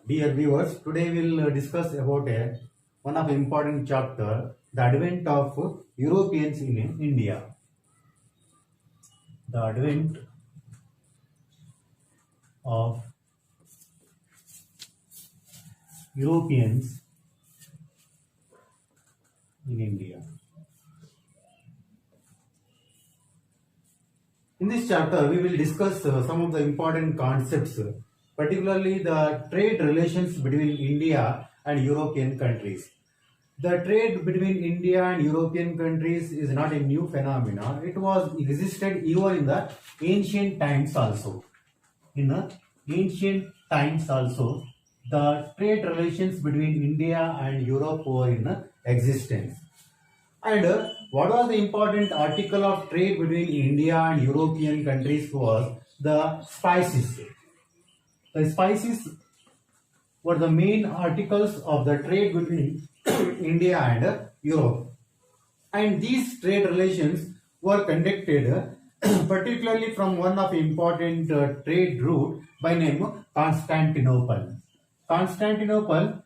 Dear viewers, today we'll discuss about one of the important chapter, the advent of Europeans in India. The advent of Europeans in India. In this chapter, we will discuss some of the important concepts, particularly the trade relations between India and European countries. The trade between India and European countries is not a new phenomenon. It was existed even in the ancient times also. In the ancient times also, the trade relations between India and Europe were in existence. And what was the important article of trade between India and European countries was the spices. The spices were the main articles of the trade between India and Europe. And these trade relations were conducted particularly from one of important trade route by name Constantinople. Constantinople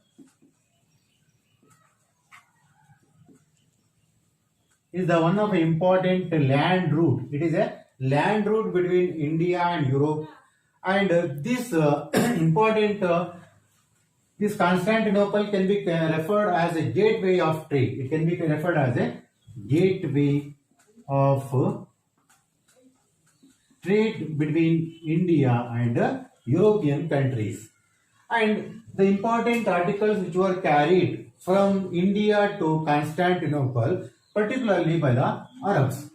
is the one of important land route. It is a land route between India and Europe, and this important this Constantinople can be referred as a gateway of trade. It can be referred as a gateway of trade between India and European countries. And the important articles which were carried from India to Constantinople, particularly by the Arabs.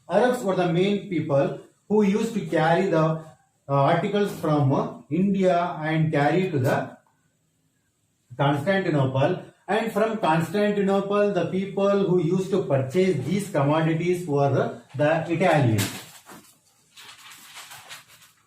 Arabs were the main people who used to carry the articles from India and carry to the Constantinople. And from Constantinople, the people who used to purchase these commodities were the Italians.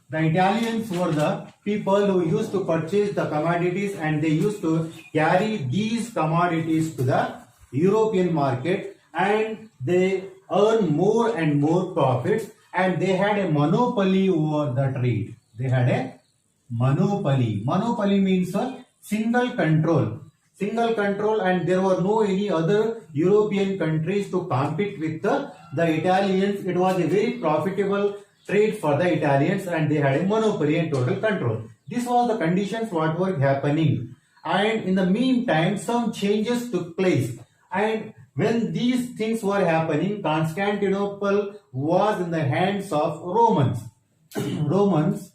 The Italians were the people who used to purchase the commodities, and they used to carry these commodities to the European market, and they earn more and more profits, and they had a monopoly over the trade. They had a monopoly. Monopoly means a single control. Single control, and there were no any other European countries to compete with the Italians. It was a very profitable trade for the Italians, and they had a monopoly and total control. This was the conditions what were happening, and in the meantime some changes took place. And when these things were happening, Constantinople was in the hands of Romans. Romans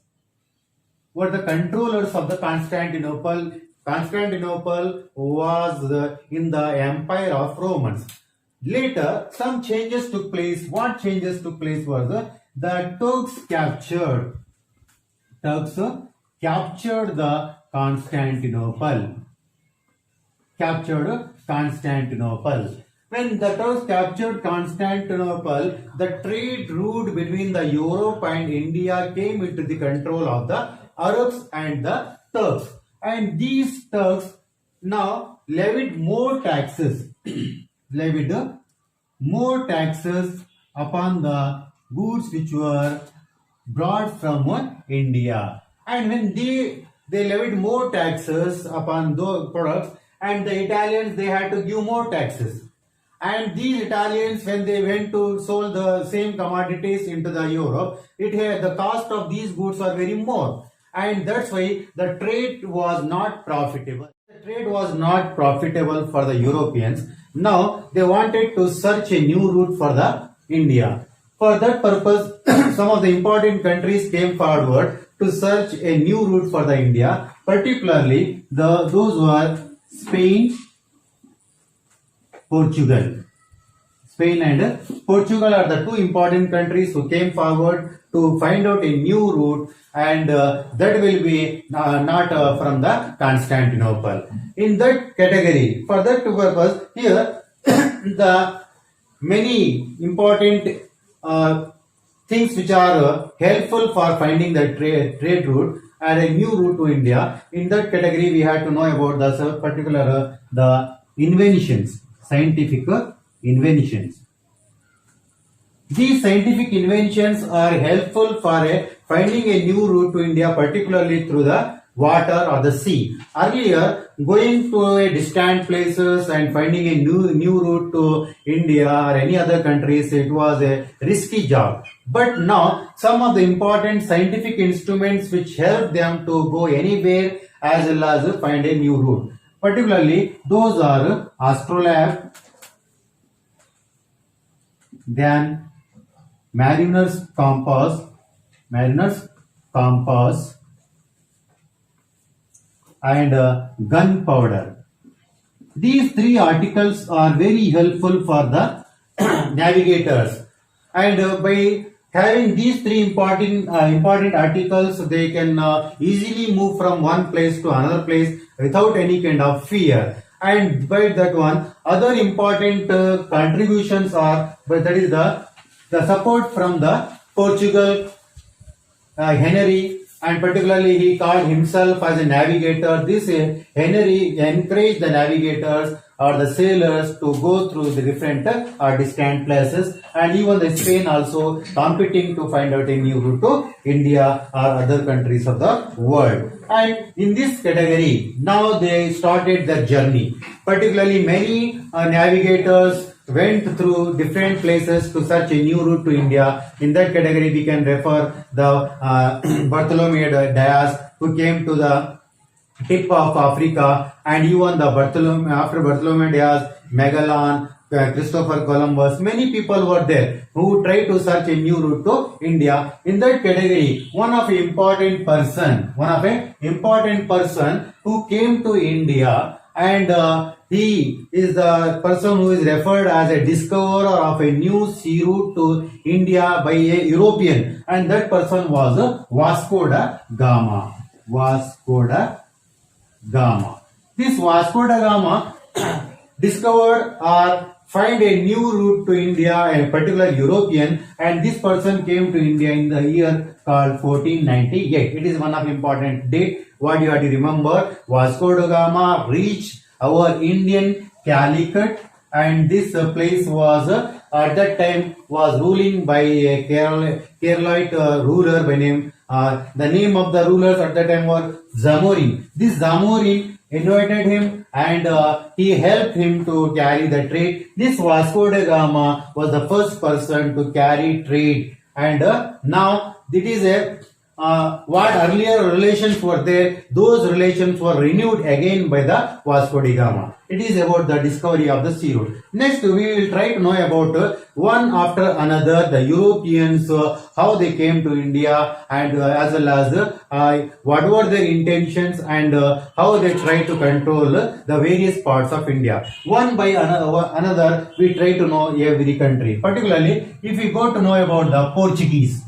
were the controllers of the Constantinople. Constantinople was in the empire of Romans. Later, some changes took place. What changes took place was the Turks captured the Constantinople. Captured Constantinople. When the Turks captured Constantinople, the trade route between the Europe and India came into the control of the Arabs and the Turks. And these Turks now levied more taxes. Levied more taxes upon the goods which were brought from India. And when they levied more taxes upon those products, and the Italians, they had to give more taxes. And these Italians, when they went to sold the same commodities into the Europe, the cost of these goods are very more. And that's why the trade was not profitable. The trade was not profitable for the Europeans. Now they wanted to search a new route for the India. For that purpose, some of the important countries came forward to search a new route for the India. Particularly, those were Spain, Portugal. Spain and Portugal are the two important countries who came forward to find out a new route, and that will be not from the Constantinople. In that category, for that purpose, here the many important things which are helpful for finding the trade route and a new route to India. In that category, we have to know about the particular the inventions, scientific inventions. These scientific inventions are helpful for finding a new route to India, particularly through the water or the sea. Earlier, going to a distant places and finding a new route to India or any other countries, it was a risky job. But now, some of the important scientific instruments which help them to go anywhere as well as find a new route. Particularly, those are astrolabe, then mariner's compass, and gunpowder. These three articles are very helpful for the navigators, and by having these three important articles, they can easily move from one place to another place without any kind of fear. And by that one, other important contributions are, but that is the support from the Portugal, Henry, and particularly he called himself as a navigator. This Henry encouraged the navigators or the sailors to go through the different distant places, and even the Spain also competing to find out a new route to India or other countries of the world. And in this category, now they started their journey. Particularly many navigators went through different places to search a new route to India. In that category, we can refer the Bartholomew Dias, who came to the tip of Africa, and even the after Bartholomew Dias, Magellan, Christopher Columbus, many people were there who tried to search a new route to India. In that category, one of an important person who came to India, and he is the person who is referred as a discoverer of a new sea route to India by a European, and that person was Vasco da Gama. This Vasco da Gama discovered or find a new route to India, a particular European, and this person came to India in the year called 1498. It is one of important date. What you have to remember, Vasco da Gama reached our Indian Calicut, and this place was at that time was ruling by a Keralite ruler by name. The name of the rulers at that time was Zamorin. This Zamorin invited him, and he helped him to carry the trade. This Vasco da Gama was the first person to carry trade, and now it is a what earlier relations were there, those relations were renewed again by the Vasco da Gama. It is about the discovery of the sea route. Next, we will try to know about one after another the Europeans, how they came to India, and as well as what were their intentions, and how they tried to control the various parts of India. One by another, we try to know every country. Particularly, if we go to know about the Portuguese.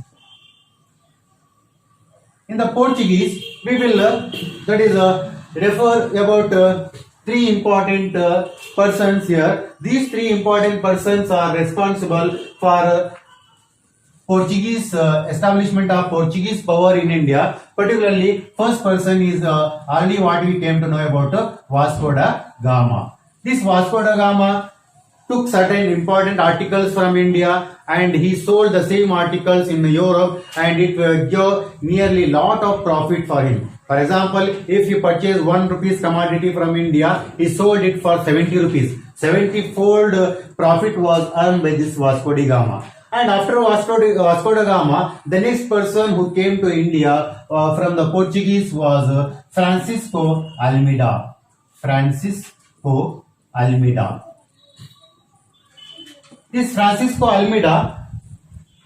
In the Portuguese, we will refer about three important persons here. These three important persons are responsible for Portuguese establishment of Portuguese power in India. Particularly, first person is early what we came to know about Vasco da Gama. This Vasco da Gama took certain important articles from India, and he sold the same articles in Europe, and it gave nearly lot of profit for him. For example, if you purchase 1 rupees commodity from India, he sold it for 70 rupees. 70-fold profit was earned by this Vasco da Gama. And after Vasco da Gama, the next person who came to India from the Portuguese was Francisco Almeida. This Francisco Almeida,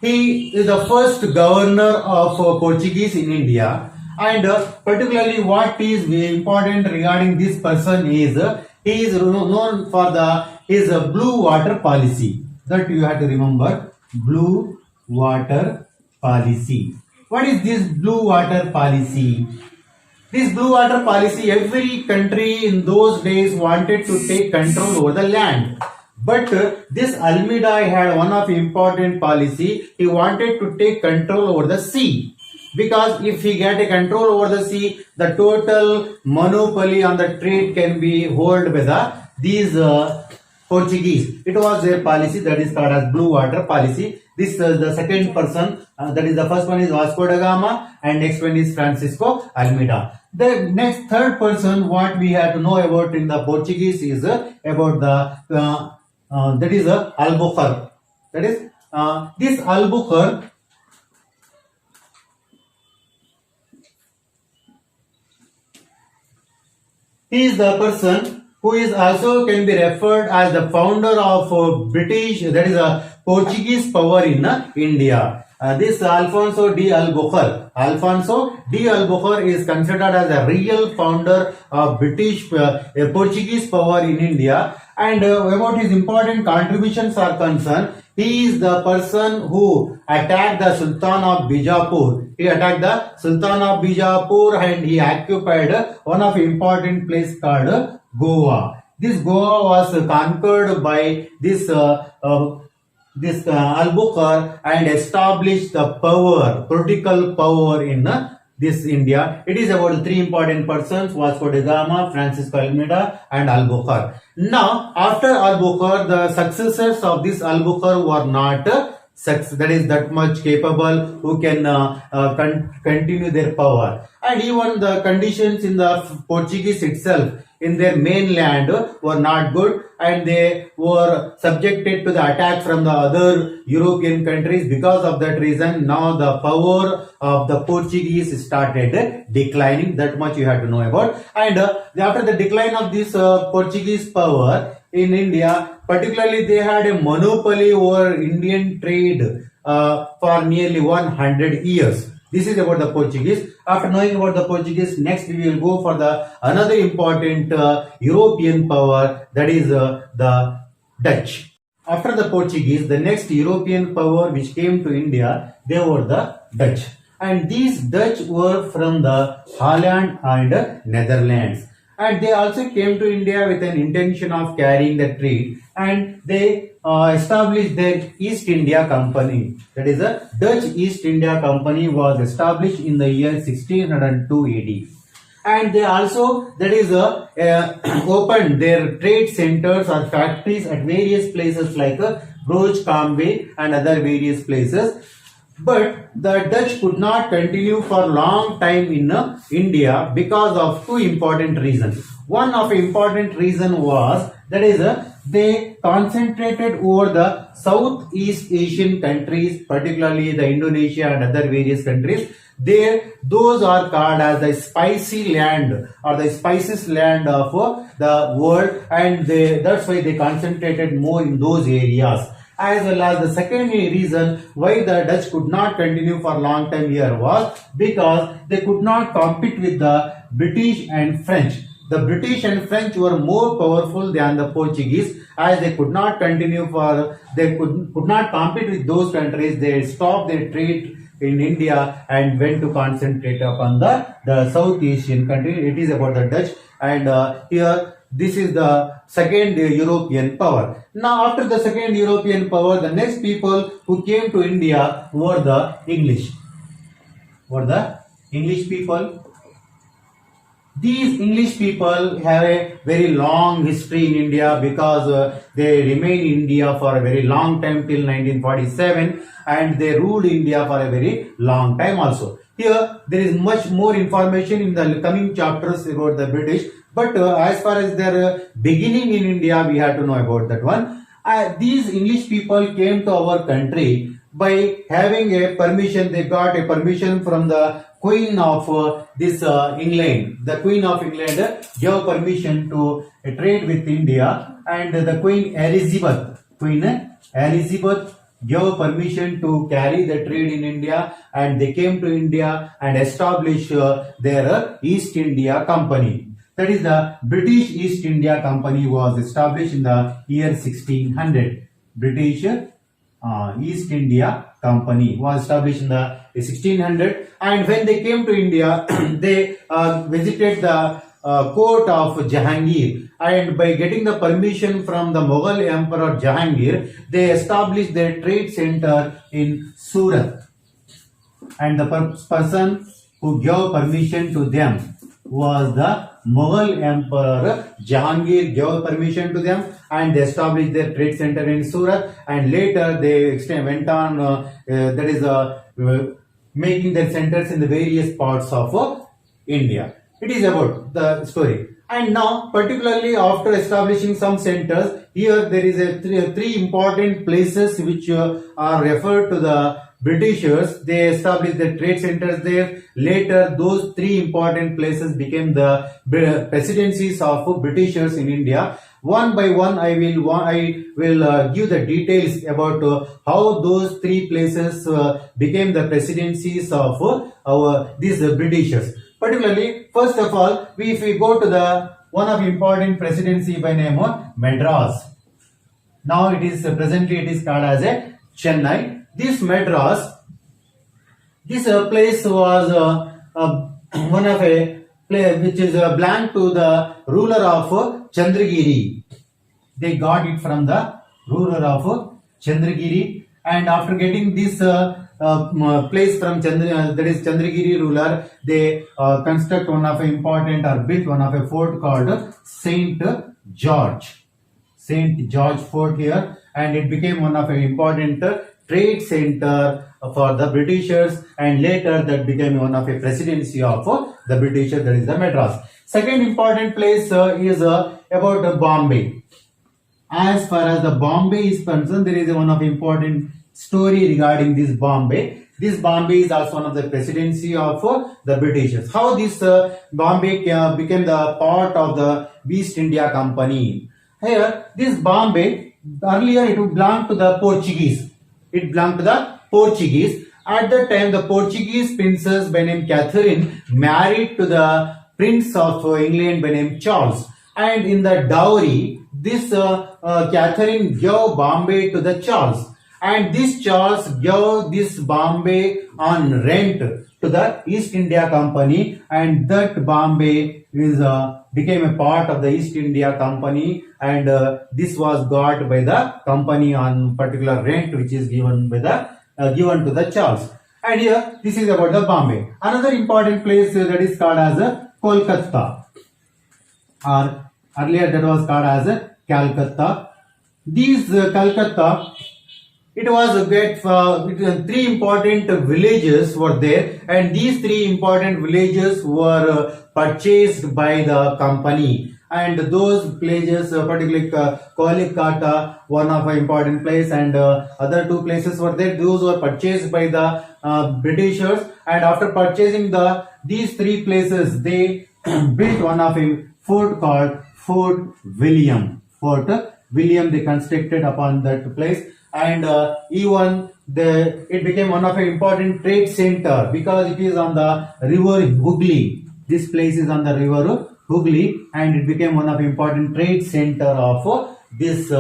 he is the first governor of Portuguese in India, and particularly what is important regarding this person is he is known for his blue water policy. That you have to remember, blue water policy. What is this blue water policy? This blue water policy, every country in those days wanted to take control over the land. But this Almeida had one of important policy. He wanted to take control over the sea, because if he get a control over the sea, the total monopoly on the trade can be held by these Portuguese. It was their policy that is called as blue water policy. This the second person that is the first one is Vasco da Gama and next one is Francisco Almeida. The next third person what we have to know about in the Portuguese is about the that is Albuquerque. That is this Albuquerque. He is the person who is also can be referred as the founder of British, that is a Portuguese power in India. This Alfonso de Albuquerque. Alfonso de Albuquerque is considered as a real founder of British Portuguese power in India. And about his important contributions are concerned, he is the person who attacked the Sultan of Bijapur. He attacked the Sultan of Bijapur and he occupied one of important place called Goa. This Goa was conquered by this Albuquerque and established the power, political power in this India. It is about the three important persons: Vasco da Gama, Francisco Almeida, and Albuquerque. Now, after Albuquerque, the successors of this Albuquerque were not that is that much capable who can continue their power, and even the conditions in the Portuguese itself in their mainland were not good, and they were subjected to the attack from the other European countries. Because of that reason, now the power of the Portuguese started declining. That much you have to know about. And after the decline of this Portuguese power in India, particularly they had a monopoly over Indian trade for nearly 100 years. This is about the Portuguese. After knowing about the Portuguese, next we will go for the another important European power, that is the Dutch. After the Portuguese, the next European power which came to India, they were the Dutch. And these Dutch were from the Holland and Netherlands. And they also came to India with an intention of carrying the trade, and they established their East India Company. That is, the Dutch East India Company was established in the year 1602 AD. And they also, that is, opened their trade centers or factories at various places like Bruges, Cambay, and other various places. But the Dutch could not continue for a long time in India because of two important reasons. One of important reason was, that is, they concentrated over the Southeast Asian countries, particularly the Indonesia and other various countries. Those are called as the spicy land or the spiciest land of the world, and that's why they concentrated more in those areas. As well as the second reason why the Dutch could not continue for a long time here was because they could not compete with the British and French. The British and French were more powerful than the Portuguese. As they could not continue they could not compete with those countries. They stopped their trade in India and went to concentrate upon the South Asian country. It is about the Dutch, and here this is the second European power. Now, after the second European power, the next people who came to India were the English. People. These English people have a very long history in India because they remained in India for a very long time till 1947, and they ruled India for a very long time also. Here there is much more information in the coming chapters about the British, but as far as their beginning in India, we have to know about that one. These English people came to our country by having a permission. They got a permission from the Queen of England. The Queen of England gave permission to trade with India, and the Queen Elizabeth gave permission to carry the trade in India, and they came to India and established their East India Company. That is, the British East India Company was established in the year 1600. British East India Company was established in the 1600, and when they came to India, they visited the court of Jahangir, and by getting the permission from the Mughal Emperor Jahangir, they established their trade center in Surat, and the person who gave permission to them was the Mughal Emperor Jahangir. Gave permission to them, and they established their trade center in Surat, and later they went on making their centers in the various parts of India. It is about the story. And now, particularly after establishing some centers, here there is a three important places which are referred to the Britishers. They established the trade centers there. Later, those three important places became the presidencies of Britishers in India. One by one, I will give the details about how those three places became the presidencies of these Britishers. Particularly, first of all, if we go to the one of important presidency by name of Madras. Now it is presently it is called as a Chennai. This Madras, this place was one of a place which is belonged to the ruler of Chandragiri. They got it from the ruler of Chandragiri, and after getting this place from that is Chandragiri ruler, they construct one of a important or built one of a fort called Saint George Fort here, and it became one of an important trade center for the Britishers, and later that became one of a presidency of the Britishers, that is the Madras. Second important place is about Bombay. As far as the Bombay is concerned, there is one of important story regarding this Bombay. This Bombay is also one of the presidency of the Britishers. How this Bombay became the part of the East India Company. Here, this Bombay, earlier it belonged to the Portuguese. It belonged to the Portuguese. At that time, the Portuguese princess by name Catherine married to the Prince of England by name Charles. And in the dowry, this Catherine gave Bombay to the Charles. And this Charles gave this Bombay on rent to the East India Company, and that Bombay is became a part of the East India Company, and this was got by the company on particular rent which is given by the given to the Charles. And here this is about the Bombay. Another important place that is called as Kolkata, or earlier that was called as Calcutta. These Calcutta, it was three important villages were there, and these three important villages were purchased by the company. And those villages, particularly Kolkata, one of an important place, and other two places were there. Those were purchased by the Britishers, and after purchasing these three places, they built one of a fort called Fort William. Fort William they constructed upon that place, and even it became one of an important trade center because it is on the river Hooghly. This place is on the river Hooghly, and it became one of the important trade center of this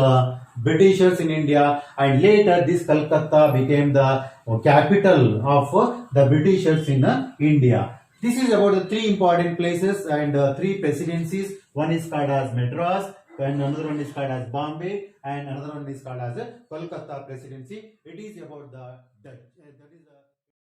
Britishers in India, and later this Calcutta became the capital of the Britishers in India. This is about the three important places and three presidencies. One is called as Madras, and another one is called as Bombay, and another one is called as Kolkata presidency. It is about that is